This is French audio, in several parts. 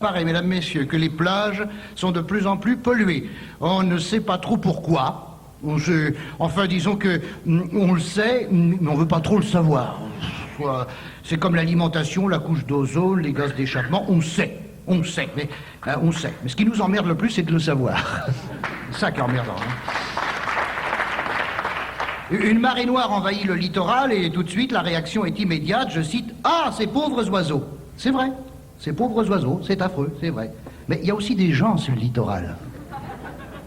paraît, mesdames, messieurs, que les plages sont de plus en plus polluées. On ne sait pas trop pourquoi. Enfin, disons que on le sait, mais on ne veut pas trop le savoir. C'est comme l'alimentation, la couche d'ozone, les gaz d'échappement, on sait, mais on sait. Mais ce qui nous emmerde le plus, c'est de le savoir. C'est ça qui est emmerdant. Une marée noire envahit le littoral et tout de suite, la réaction est immédiate. Je cite, « Ah, ces pauvres oiseaux !» C'est vrai, ces pauvres oiseaux, c'est affreux, c'est vrai. Mais il y a aussi des gens sur le littoral.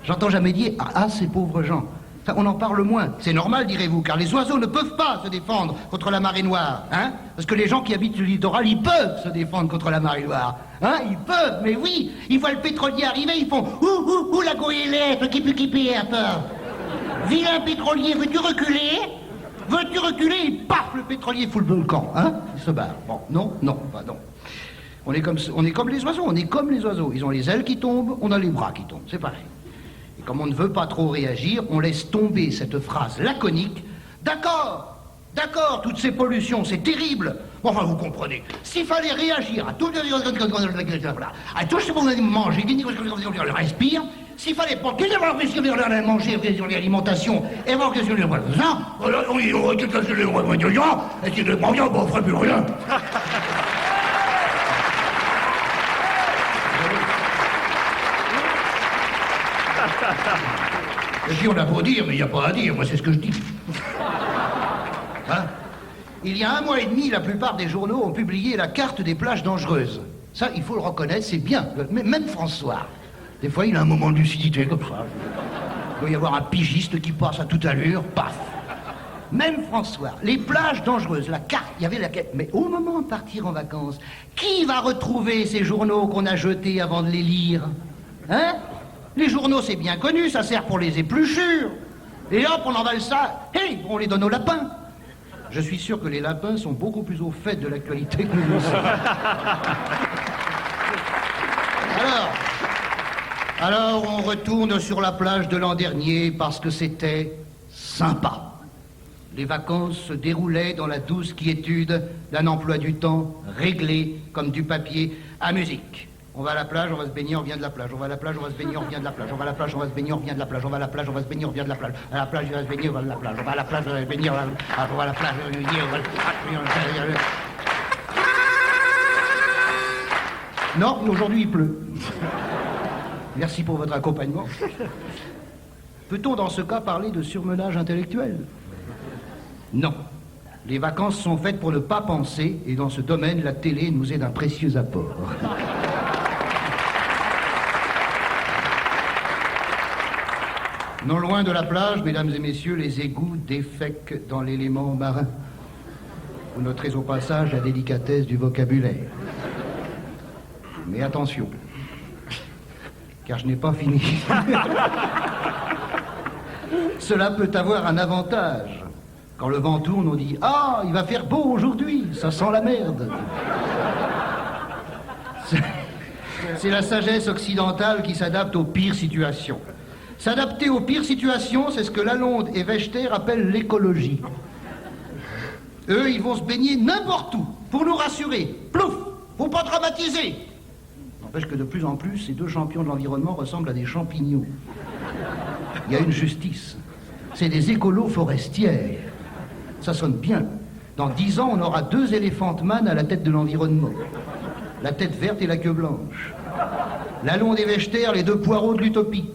J'entends jamais dire, « Ah, ces pauvres gens !» Enfin, on en parle moins. C'est normal, direz-vous, car les oiseaux ne peuvent pas se défendre contre la marée noire, hein? Parce que les gens qui habitent le littoral, ils peuvent se défendre contre la marée noire. Hein? Ils peuvent, mais oui, ils voient le pétrolier arriver, ils font, « Ouh, la goélette, qui à peur !» Vilain pétrolier, veux-tu reculer? Veux-tu reculer? Et paf, le pétrolier fout le camp, hein? Il se barre. Bon, non. On est comme les oiseaux, on est comme les oiseaux. Ils ont les ailes qui tombent, on a les bras qui tombent, c'est pareil. Et comme on ne veut pas trop réagir, on laisse tomber cette phrase laconique. D'accord, toutes ces pollutions, c'est terrible. Bon, enfin, vous comprenez. S'il fallait réagir à tout ce qu'on a mangé, on respire, s'il fallait pas manger l'alimentation, évocation des voisins, on ferait plus rien. Et puis on a beau dire, mais il n'y a pas à dire, moi c'est ce que je dis. Hein? Il y a 1 mois et demi, la plupart des journaux ont publié la carte des plages dangereuses. Ça, il faut le reconnaître, c'est bien. Même François. Des fois, il a un moment de lucidité comme ça. Il doit y avoir un pigiste qui passe à toute allure, paf. Même François. Les plages dangereuses, la carte, il y avait la carte. Mais au moment de partir en vacances, qui va retrouver ces journaux qu'on a jetés avant de les lire? Hein? Les journaux, c'est bien connu, ça sert pour les épluchures. Et hop, on emballe ça, et on les donne aux lapins. Je suis sûr que les lapins sont beaucoup plus au fait de l'actualité que nous. Alors, on retourne sur la plage de l'an dernier parce que c'était sympa. Les vacances se déroulaient dans la douce quiétude d'un emploi du temps réglé comme du papier à musique. On va à la plage, on va se baigner, on revient de la plage. On va à la plage, on va se baigner, on revient de la plage. On va à la plage, on va se baigner, on revient de la plage. On va à la plage, on va se baigner, on revient de la plage. À la plage, on va se baigner, on va de la plage. On va à la plage, on va se baigner, on va à la plage, on va se baigner, on va à la plage. Non, aujourd'hui il pleut. Merci pour votre accompagnement. Peut-on dans ce cas parler de surmenage intellectuel? Non. Les vacances sont faites pour ne pas penser, et dans ce domaine, la télé nous est d'un précieux apport. Non loin de la plage, mesdames et messieurs, les égouts défèquent dans l'élément marin. Vous noterez au passage la délicatesse du vocabulaire. Mais attention, car je n'ai pas fini. Cela peut avoir un avantage. Quand le vent tourne, on dit « Ah, il va faire beau aujourd'hui, ça sent la merde ». C'est la sagesse occidentale qui s'adapte aux pires situations. S'adapter aux pires situations, c'est ce que Lalonde et Wechter appellent l'écologie. Eux, ils vont se baigner n'importe où, pour nous rassurer. Plouf, faut pas dramatiser. N'empêche que de plus en plus, ces deux champions de l'environnement ressemblent à des champignons. Il y a une justice. C'est des écolos forestières. Ça sonne bien. Dans 10 ans, on aura 2 éléphantes-man à la tête de l'environnement. La tête verte et la queue blanche. Lalonde et Wechter, les 2 poireaux de l'utopie.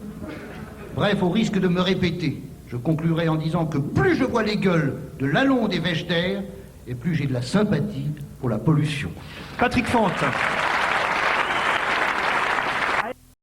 Bref, au risque de me répéter, je conclurai en disant que plus je vois les gueules de Lalonde et Wechter, et plus j'ai de la sympathie pour la pollution. Patrick Fante.